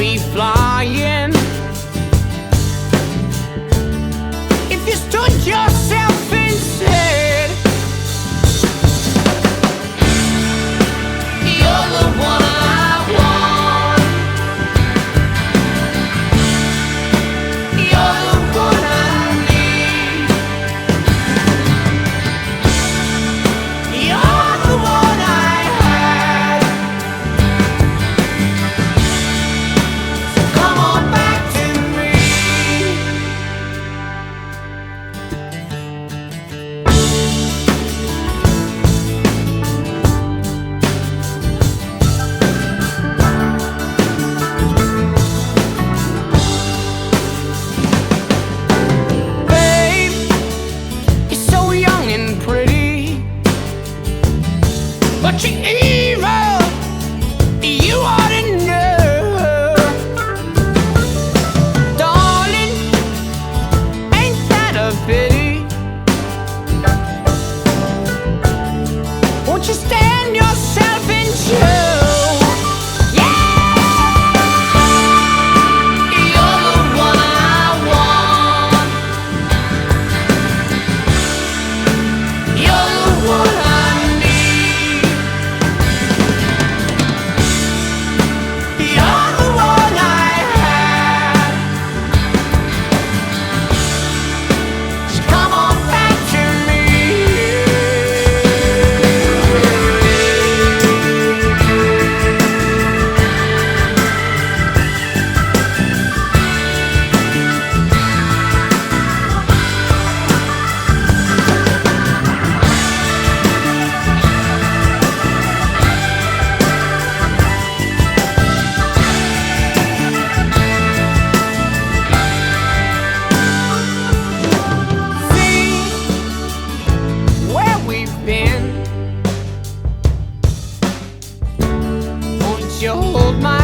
be flying. If you stood yourself and said, you're the one I want, you're the one I need, you're the one I had. So come on back to me. Babe, you're so young and pretty, but you're evil, you ought to know. Darling, ain't that a pity? Won't you stand yourself and show? Yeah, you're the one I want, you're the one I need, you're the one I had. So come on back to me. See where we've been. Won't you hold my